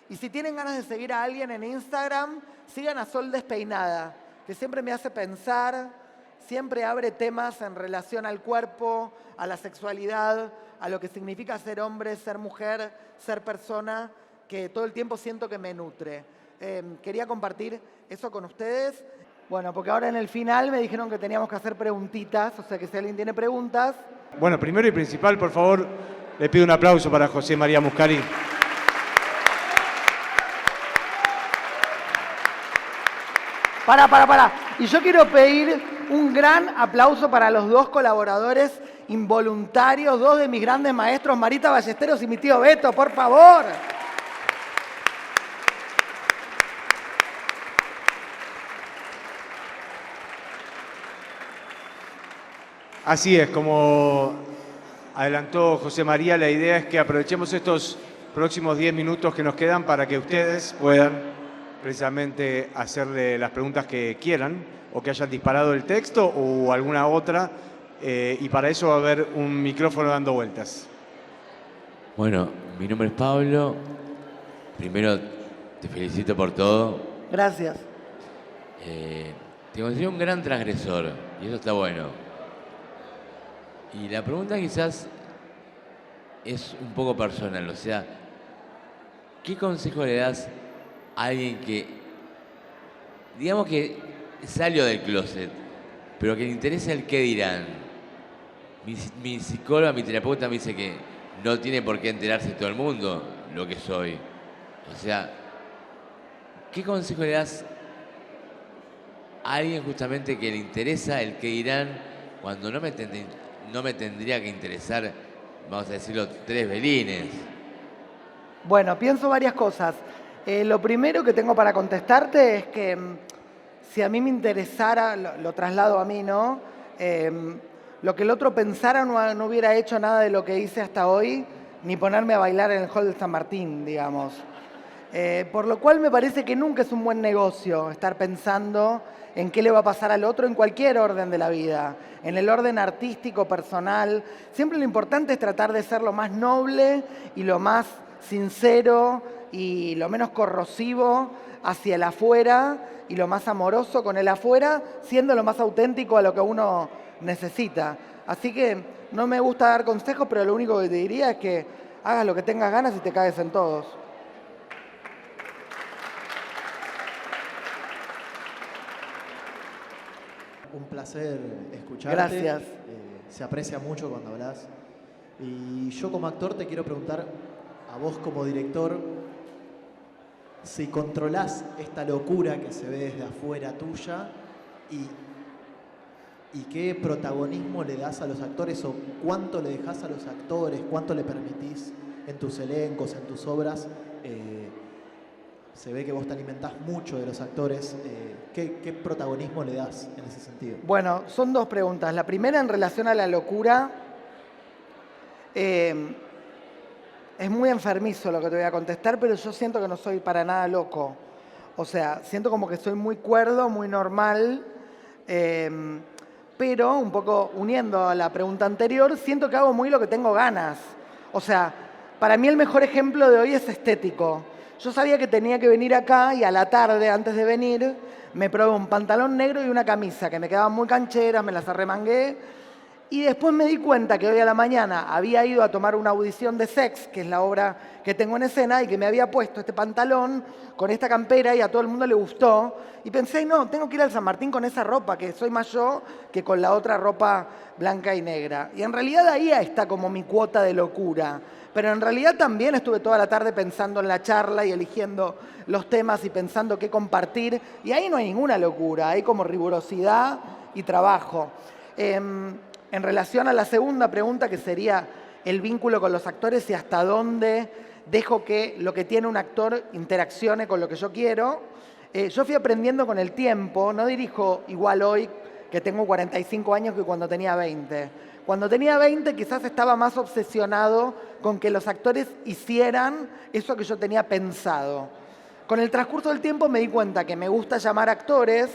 Y si tienen ganas de seguir a alguien en Instagram, sigan a Sol Despeinada, que siempre me hace pensar, siempre abre temas en relación al cuerpo, a la sexualidad, a lo que significa ser hombre, ser mujer, ser persona, que todo el tiempo siento que me nutre. Quería compartir eso con ustedes. Bueno, porque ahora en el final me dijeron que teníamos que hacer preguntitas, o sea que si alguien tiene preguntas. Bueno, primero y principal, por favor, le pido un aplauso para José María Muscari. Para. Y yo quiero pedir un gran aplauso para los dos colaboradores involuntarios, dos de mis grandes maestros, Marita Ballesteros y mi tío Beto, por favor. Así es, como adelantó José María, la idea es que aprovechemos estos próximos 10 minutos que nos quedan para que ustedes puedan precisamente hacerle las preguntas que quieran o que hayan disparado el texto o alguna otra, y para eso va a haber un micrófono dando vueltas. Bueno, mi nombre es Pablo. Primero te felicito por todo. Gracias. Te considero un gran transgresor y eso está bueno. Y la pregunta quizás es un poco personal, o sea, ¿qué consejo le das a alguien que, digamos que salió del closet, pero que le interesa el qué dirán? Mi psicóloga, mi terapeuta me dice que no tiene por qué enterarse todo el mundo lo que soy. O sea, ¿qué consejo le das a alguien justamente que le interesa el qué dirán cuando no me tendría que interesar, vamos a decirlo, 3 belines? Bueno, pienso varias cosas. Lo primero que tengo para contestarte es que si a mí me interesara, lo traslado a mí, ¿no? Lo que el otro pensara no hubiera hecho nada de lo que hice hasta hoy, ni ponerme a bailar en el hall de San Martín, digamos. Por lo cual me parece que nunca es un buen negocio estar pensando en qué le va a pasar al otro en cualquier orden de la vida, en el orden artístico, personal. Siempre lo importante es tratar de ser lo más noble y lo más sincero y lo menos corrosivo hacia el afuera y lo más amoroso con el afuera, siendo lo más auténtico a lo que uno necesita. Así que no me gusta dar consejos, pero lo único que te diría es que hagas lo que tengas ganas y te cagues en todos. Un placer escucharte. Gracias. Se aprecia mucho cuando hablas. Y yo como actor te quiero preguntar, a vos como director, si controlás esta locura que se ve desde afuera tuya y qué protagonismo le das a los actores o cuánto le dejás a los actores, cuánto le permitís en tus elencos, en tus obras. Se ve que vos te alimentás mucho de los actores. ¿Qué protagonismo le das en ese sentido? Bueno, son 2 preguntas. La primera en relación a la locura. Es muy enfermizo lo que te voy a contestar, pero yo siento que no soy para nada loco. O sea, siento como que soy muy cuerdo, muy normal, pero un poco uniendo a la pregunta anterior, siento que hago muy lo que tengo ganas. O sea, para mí el mejor ejemplo de hoy es estético. Yo sabía que tenía que venir acá y a la tarde, antes de venir, me probé un pantalón negro y una camisa que me quedaban muy cancheras, me las arremangué. Y después me di cuenta que hoy a la mañana había ido a tomar una audición de Sex, que es la obra que tengo en escena, y que me había puesto este pantalón con esta campera y a todo el mundo le gustó. Y pensé, no, tengo que ir al San Martín con esa ropa, que soy más yo que con la otra ropa blanca y negra. Y en realidad ahí está como mi cuota de locura. Pero en realidad también estuve toda la tarde pensando en la charla y eligiendo los temas y pensando qué compartir. Y ahí no hay ninguna locura, hay como rigurosidad y trabajo. En relación a la segunda pregunta, que sería el vínculo con los actores y hasta dónde dejo que lo que tiene un actor interaccione con lo que yo quiero, yo fui aprendiendo con el tiempo, no dirijo igual hoy que tengo 45 años que cuando tenía 20. Cuando tenía 20 quizás estaba más obsesionado con que los actores hicieran eso que yo tenía pensado. Con el transcurso del tiempo me di cuenta que me gusta llamar actores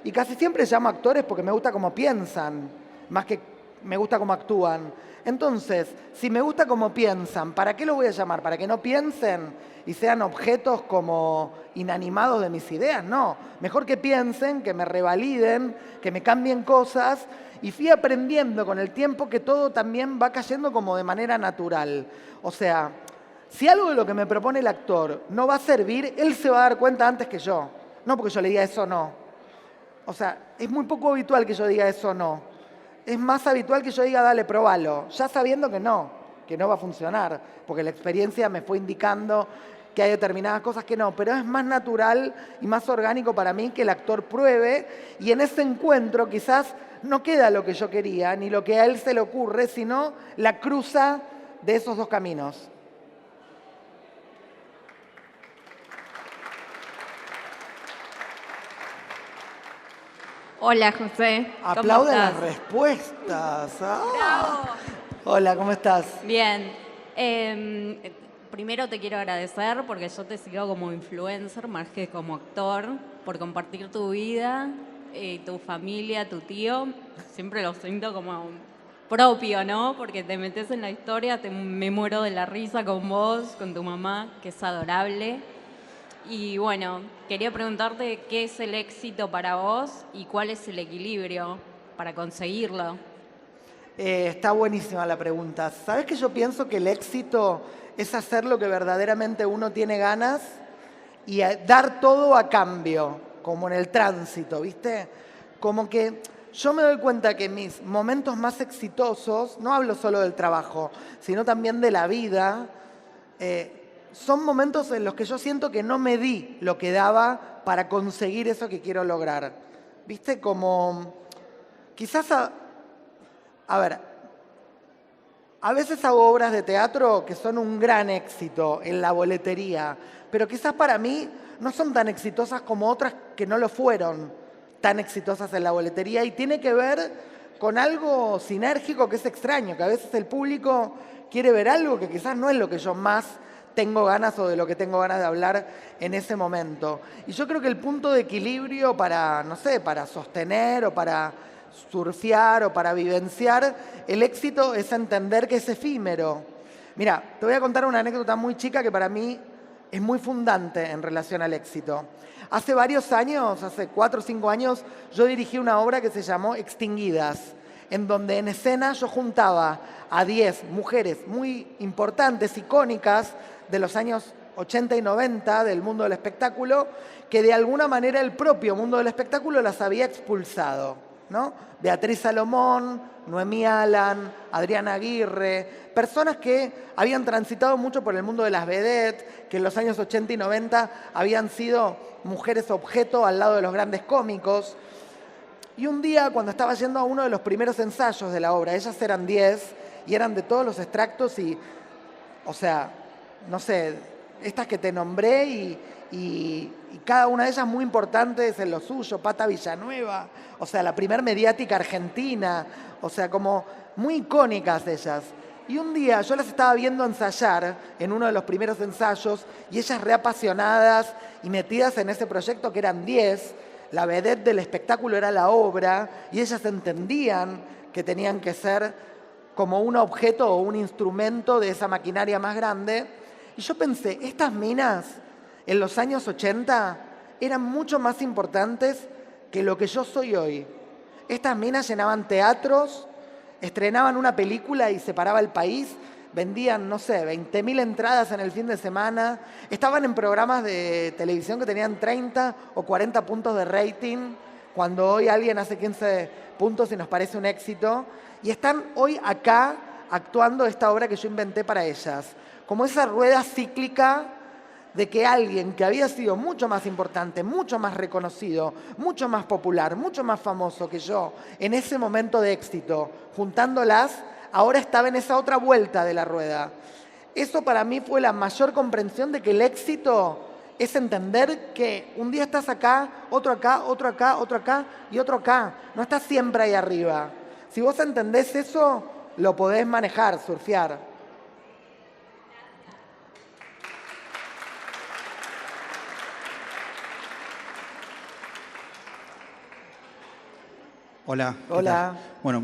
y casi siempre llamo actores porque me gusta cómo piensan, más que me gusta cómo actúan. Entonces, si me gusta cómo piensan, ¿para qué lo voy a llamar? ¿Para que no piensen y sean objetos como inanimados de mis ideas? No, mejor que piensen, que me revaliden, que me cambien cosas. Y fui aprendiendo con el tiempo que todo también va cayendo como de manera natural. O sea, si algo de lo que me propone el actor no va a servir, él se va a dar cuenta antes que yo. No porque yo le diga eso no. O sea, es muy poco habitual que yo diga eso no. Es más habitual que yo diga, dale, probalo, ya sabiendo que no va a funcionar, porque la experiencia me fue indicando que hay determinadas cosas que no, pero es más natural y más orgánico para mí que el actor pruebe, y en ese encuentro quizás no queda lo que yo quería, ni lo que a él se le ocurre, sino la cruza de esos 2 caminos. Hola, José. ¿Cómo Aplaude estás? las respuestas. ¡Ah! Bravo. Hola, ¿cómo estás? Bien. Primero te quiero agradecer porque yo te sigo como influencer más que como actor, por compartir tu vida, tu familia, tu tío. Siempre lo siento como propio, ¿no? Porque te metes en la historia, me muero de la risa con vos, con tu mamá, que es adorable. Y bueno, quería preguntarte qué es el éxito para vos y cuál es el equilibrio para conseguirlo. Está buenísima la pregunta. ¿Sabes que yo pienso que el éxito es hacer lo que verdaderamente uno tiene ganas y dar todo a cambio, como en el tránsito, ¿viste? Como que yo me doy cuenta que mis momentos más exitosos, no hablo solo del trabajo, sino también de la vida, son momentos en los que yo siento que no me di lo que daba para conseguir eso que quiero lograr. viste, como quizás, a ver, a veces hago obras de teatro que son un gran éxito en la boletería, pero quizás para mí no son tan exitosas como otras que no lo fueron tan exitosas en la boletería, y tiene que ver con algo sinérgico que es extraño, que a veces el público quiere ver algo que quizás no es lo que yo más tengo ganas o de lo que tengo ganas de hablar en ese momento. Y yo creo que el punto de equilibrio para, no sé, para sostener o para surfear o para vivenciar el éxito es entender que es efímero. Mira, te voy a contar una anécdota muy chica que para mí es muy fundante en relación al éxito. Hace varios años, hace 4 o 5 años, yo dirigí una obra que se llamó Extinguidas, en donde en escena yo juntaba a 10 mujeres muy importantes, icónicas, de los años 80 y 90 del mundo del espectáculo, que de alguna manera el propio mundo del espectáculo las había expulsado, ¿no? Beatriz Salomón, Noemí Alan, Adriana Aguirre, personas que habían transitado mucho por el mundo de las vedettes, que en los años 80 y 90 habían sido mujeres objeto al lado de los grandes cómicos. Y un día, cuando estaba yendo a uno de los primeros ensayos de la obra, ellas eran 10 y eran de todos los extractos y, o sea, no sé, estas que te nombré y cada una de ellas muy importantes en lo suyo, Pata Villanueva, o sea, la primer mediática argentina, o sea, como muy icónicas ellas. Y un día yo las estaba viendo ensayar en uno de los primeros ensayos y ellas reapasionadas y metidas en ese proyecto que eran 10, la vedette del espectáculo era la obra y ellas entendían que tenían que ser como un objeto o un instrumento de esa maquinaria más grande. Y yo pensé, estas minas en los años 80 eran mucho más importantes que lo que yo soy hoy. Estas minas llenaban teatros, estrenaban una película y se paraba el país, vendían, no sé, 20.000 entradas en el fin de semana, estaban en programas de televisión que tenían 30 o 40 puntos de rating, cuando hoy alguien hace 15 puntos y nos parece un éxito, y están hoy acá actuando esta obra que yo inventé para ellas. Como esa rueda cíclica de que alguien que había sido mucho más importante, mucho más reconocido, mucho más popular, mucho más famoso que yo en ese momento de éxito, juntándolas, ahora estaba en esa otra vuelta de la rueda. Eso para mí fue la mayor comprensión de que el éxito es entender que un día estás acá, otro acá, otro acá, otro acá y otro acá. No estás siempre ahí arriba. Si vos entendés eso, lo podés manejar, surfear. Hola. Hola. Bueno,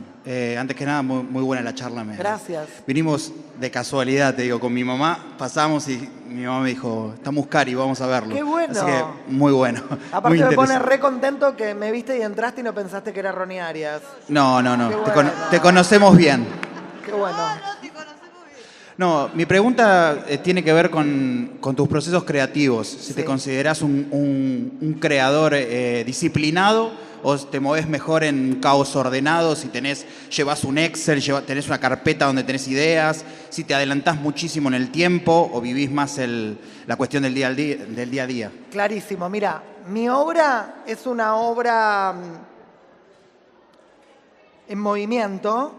antes que nada, muy buena la charla. Gracias. Vinimos de casualidad, te digo, con mi mamá, pasamos y mi mamá me dijo, está Muscari, vamos a verlo. ¡Qué bueno! Así que, muy bueno. Aparte muy me pone interesante. re contento que me viste y entraste y no pensaste que era Ronnie Arias. No. Qué bueno. Te conocemos bien. Qué bueno. No, mi pregunta tiene que ver con tus procesos creativos. Si Sí. te considerás un creador disciplinado o te movés mejor en un caos ordenado, si llevas un Excel, tenés una carpeta donde tenés ideas, si te adelantás muchísimo en el tiempo o vivís más la cuestión del día a día. Clarísimo. Mira, mi obra es una obra en movimiento,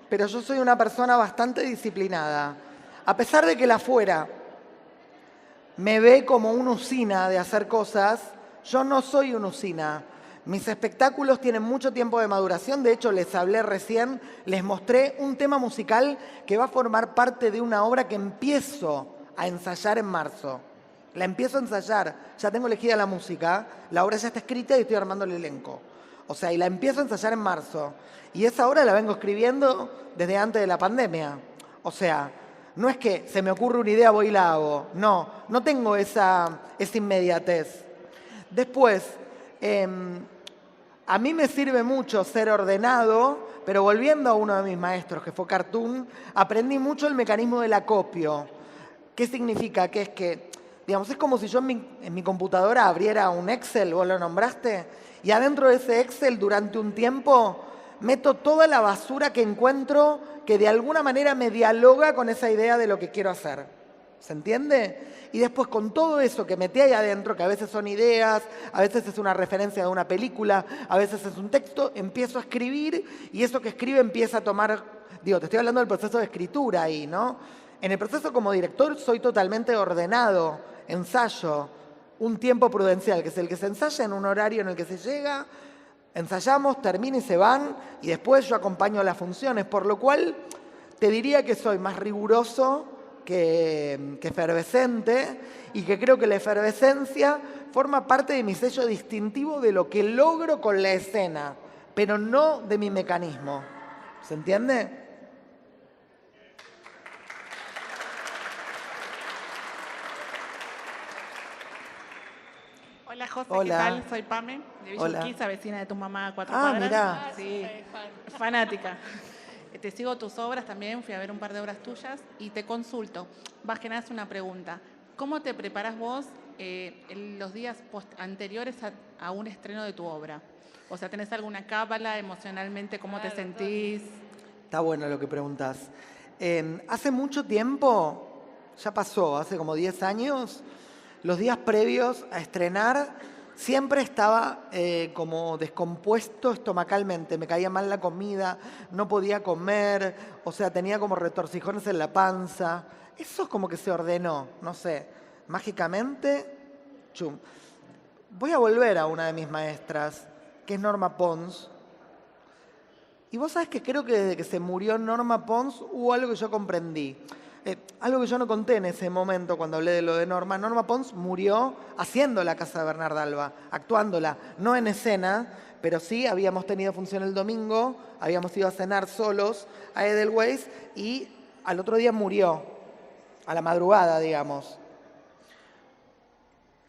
pero yo soy una persona bastante disciplinada. A pesar de que la afuera me ve como una usina de hacer cosas, yo no soy una usina. Mis espectáculos tienen mucho tiempo de maduración. De hecho, les hablé recién, les mostré un tema musical que va a formar parte de una obra que empiezo a ensayar en marzo. La empiezo a ensayar, ya tengo elegida la música, la obra ya está escrita y estoy armando el elenco. O sea, y la empiezo a ensayar en marzo. Y esa obra la vengo escribiendo desde antes de la pandemia. O sea, no es que se me ocurre una idea, voy y la hago. No tengo esa inmediatez. Después, a mí me sirve mucho ser ordenado, pero volviendo a uno de mis maestros, que fue Cartoon, aprendí mucho el mecanismo del acopio. ¿Qué significa? Que es que, digamos, es como si yo en mi computadora abriera un Excel, vos lo nombraste, y adentro de ese Excel durante un tiempo meto toda la basura que encuentro que de alguna manera me dialoga con esa idea de lo que quiero hacer. ¿Se entiende? Y después con todo eso que metí ahí adentro, que a veces son ideas, a veces es una referencia de una película, a veces es un texto, empiezo a escribir y eso que escribe empieza a tomar, digo, te estoy hablando del proceso de escritura ahí, ¿no? En el proceso como director soy totalmente ordenado, ensayo, un tiempo prudencial, que es el que se ensaya en un horario en el que se llega, ensayamos, termina y se van, y después yo acompaño las funciones, por lo cual te diría que soy más riguroso que efervescente y que creo que la efervescencia forma parte de mi sello distintivo de lo que logro con la escena, pero no de mi mecanismo. ¿Se entiende? Hola José, Hola. ¿qué tal? Soy Pame, de Villa Hola. Urquiza, vecina de tu mamá a 4 Ah, cuadras. mirá. Sí, fanática. Te sigo tus obras también, fui a ver un par de obras tuyas y te consulto. Más que nada es una pregunta. ¿Cómo te preparas vos en los días anteriores a un estreno de tu obra? O sea, ¿tenés alguna cábala emocionalmente? ¿Cómo te sentís? Está bueno lo que preguntas. Hace mucho tiempo, ya pasó, hace como 10 años, los días previos a estrenar siempre estaba como descompuesto estomacalmente, me caía mal la comida, no podía comer, o sea, tenía como retorcijones en la panza. Eso es como que se ordenó, no sé, mágicamente, chum. Voy a volver a una de mis maestras, que es Norma Pons. Y vos sabés que creo que desde que se murió Norma Pons hubo algo que yo comprendí. Algo que yo no conté en ese momento cuando hablé de lo de Norma. Norma Pons murió haciendo La Casa de Bernarda Alba, actuándola, no en escena, pero sí habíamos tenido función el domingo, habíamos ido a cenar solos a Edelweiss y al otro día murió, a la madrugada, digamos.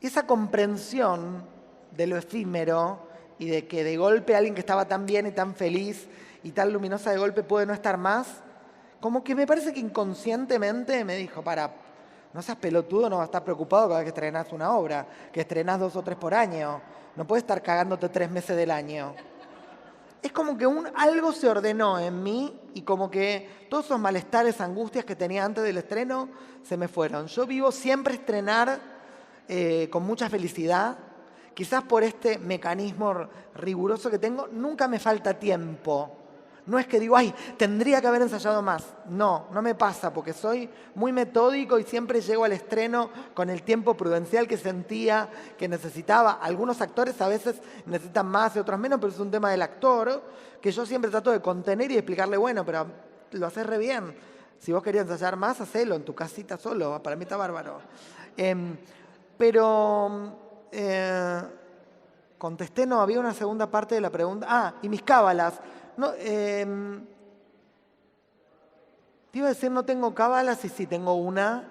Y esa comprensión de lo efímero y de que de golpe alguien que estaba tan bien y tan feliz y tan luminosa de golpe puede no estar más, como que me parece que inconscientemente me dijo, no seas pelotudo, no vas a estar preocupado cada vez que estrenás una obra, que estrenás 2 o 3 por año. No puedes estar cagándote 3 meses del año. Es como que algo se ordenó en mí y como que todos esos malestares, angustias que tenía antes del estreno se me fueron. Yo vivo siempre estrenar con mucha felicidad. Quizás por este mecanismo riguroso que tengo, nunca me falta tiempo. No es que digo, ay, tendría que haber ensayado más. No, no me pasa porque soy muy metódico y siempre llego al estreno con el tiempo prudencial que sentía, que necesitaba. Algunos actores a veces necesitan más y otros menos, pero es un tema del actor que yo siempre trato de contener y explicarle, bueno, pero lo haces re bien. Si vos querías ensayar más, hacelo en tu casita solo. Para mí está bárbaro. Contesté, no, había una segunda parte de la pregunta. Ah, y mis cábalas. No, te iba a decir no tengo cábalas y sí tengo una.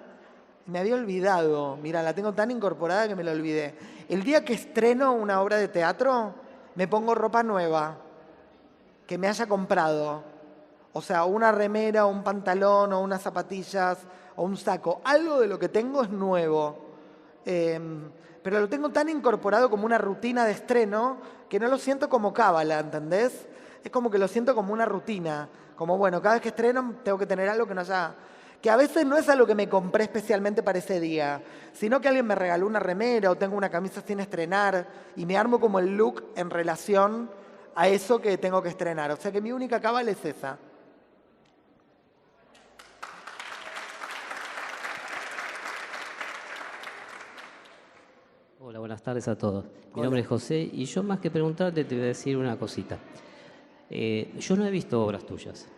Me había olvidado. Mira, la tengo tan incorporada que me la olvidé. El día que estreno una obra de teatro, me pongo ropa nueva que me haya comprado. O sea, una remera, un pantalón, o unas zapatillas, o un saco. Algo de lo que tengo es nuevo. Pero lo tengo tan incorporado como una rutina de estreno que no lo siento como cábala, ¿entendés? Es como que lo siento como una rutina. Como, bueno, cada vez que estreno tengo que tener algo que no haya... Que a veces no es algo que me compré especialmente para ese día, sino que alguien me regaló una remera o tengo una camisa sin estrenar y me armo como el look en relación a eso que tengo que estrenar. O sea que mi única cábala es esa. Hola, buenas tardes a todos. Mi Hola. nombre es José y yo más que preguntarte te voy a decir una cosita. Yo no he visto obras tuyas,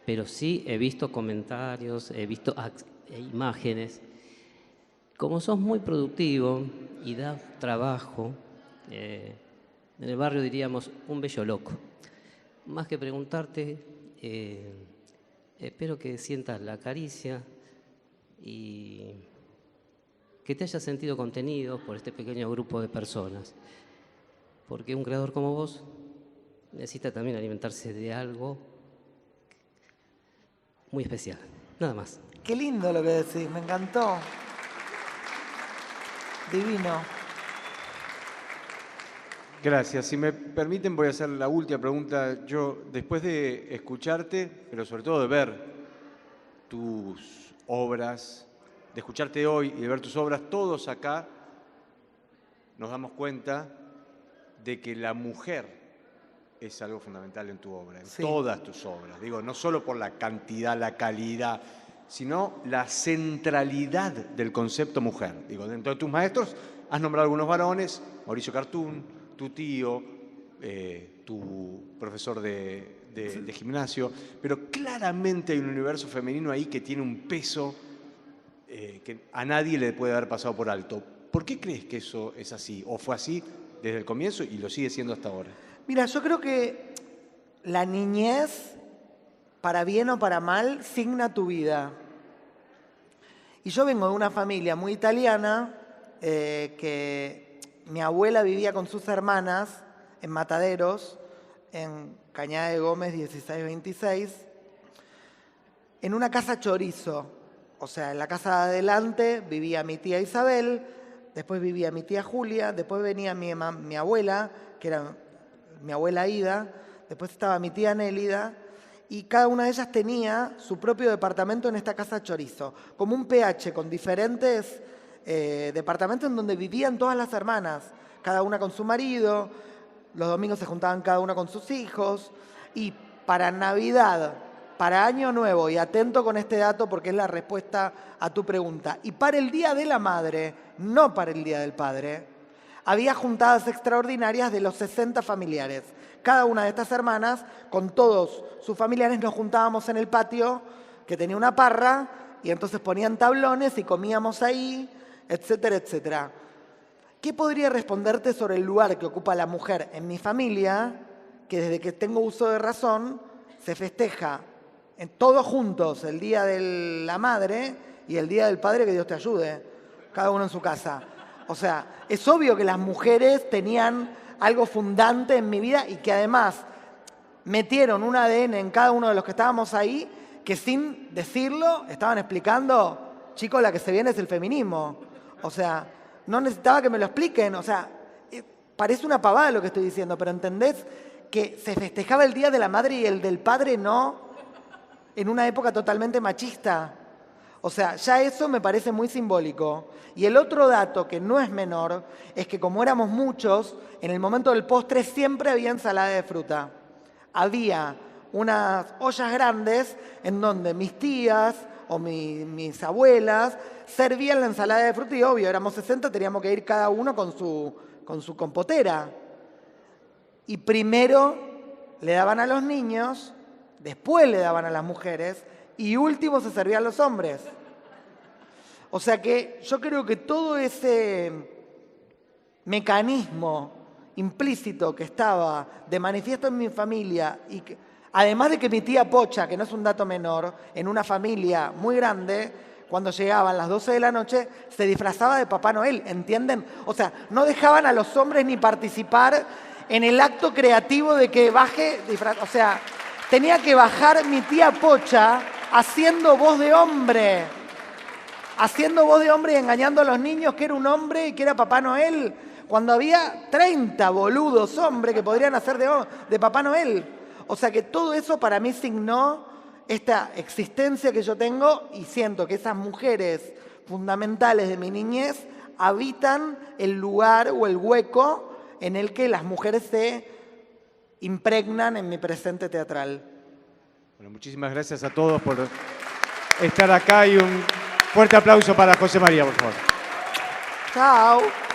pero sí he visto comentarios, he visto imágenes. Como sos muy productivo y das trabajo, en el barrio diríamos un bello loco. Más que preguntarte, espero que sientas la caricia y que te hayas sentido contenido por este pequeño grupo de personas. Porque un creador como vos necesita también alimentarse de algo muy especial. Nada más. Qué lindo lo que decís, me encantó. Divino. Gracias. Si me permiten, voy a hacer la última pregunta. Yo, después de escucharte, pero sobre todo de ver tus obras, de escucharte hoy y de ver tus obras, todos acá nos damos cuenta de que la mujer es algo fundamental en tu obra, en todas tus obras. Digo, no solo por la cantidad, la calidad, sino la centralidad del concepto mujer. Digo, dentro de tus maestros has nombrado algunos varones, Mauricio Cartún, tu tío, tu profesor de gimnasio, pero claramente hay un universo femenino ahí que tiene un peso que a nadie le puede haber pasado por alto. ¿Por qué crees que eso es así? ¿O fue así desde el comienzo y lo sigue siendo hasta ahora? Mira, yo creo que la niñez, para bien o para mal, signa tu vida. Y yo vengo de una familia muy italiana, que mi abuela vivía con sus hermanas en Mataderos, en Cañada de Gómez 1626, en una casa chorizo. O sea, en la casa de adelante vivía mi tía Isabel, después vivía mi tía Julia, después venía mi abuela, que era mi abuela Ida, después estaba mi tía Nélida, y cada una de ellas tenía su propio departamento en esta casa chorizo, como un PH con diferentes departamentos en donde vivían todas las hermanas, cada una con su marido, los domingos se juntaban cada una con sus hijos, y para Navidad, para Año Nuevo, y atento con este dato porque es la respuesta a tu pregunta, y para el Día de la Madre, no para el Día del Padre, había juntadas extraordinarias de los 60 familiares. Cada una de estas hermanas, con todos sus familiares, nos juntábamos en el patio, que tenía una parra, y entonces ponían tablones y comíamos ahí, etcétera, etcétera. ¿Qué podría responderte sobre el lugar que ocupa la mujer en mi familia, que desde que tengo uso de razón, se festeja todos juntos el Día de la Madre y el Día del Padre, que Dios te ayude, cada uno en su casa? O sea, es obvio que las mujeres tenían algo fundante en mi vida y que además metieron un ADN en cada uno de los que estábamos ahí que sin decirlo estaban explicando, chicos, la que se viene es el feminismo. O sea, no necesitaba que me lo expliquen. O sea, parece una pavada lo que estoy diciendo, pero ¿entendés que se festejaba el Día de la Madre y el del Padre no? En una época totalmente machista. O sea, ya eso me parece muy simbólico. Y el otro dato, que no es menor, es que como éramos muchos, en el momento del postre siempre había ensalada de fruta. Había unas ollas grandes en donde mis tías o mis abuelas servían la ensalada de fruta y obvio, éramos 60, teníamos que ir cada uno con su compotera. Y primero le daban a los niños, después le daban a las mujeres y último se servían los hombres. O sea que yo creo que todo ese mecanismo implícito que estaba de manifiesto en mi familia, y que, además de que mi tía Pocha, que no es un dato menor, en una familia muy grande, cuando llegaban las 12 de la noche, se disfrazaba de Papá Noel, ¿entienden? O sea, no dejaban a los hombres ni participar en el acto creativo de que baje, o sea, tenía que bajar mi tía Pocha haciendo voz de hombre y engañando a los niños que era un hombre y que era Papá Noel, cuando había 30 boludos hombres que podrían hacer de Papá Noel. O sea que todo eso para mí signó esta existencia que yo tengo y siento que esas mujeres fundamentales de mi niñez habitan el lugar o el hueco en el que las mujeres se impregnan en mi presente teatral. Bueno, muchísimas gracias a todos por estar acá y un fuerte aplauso para José María, por favor. Chao.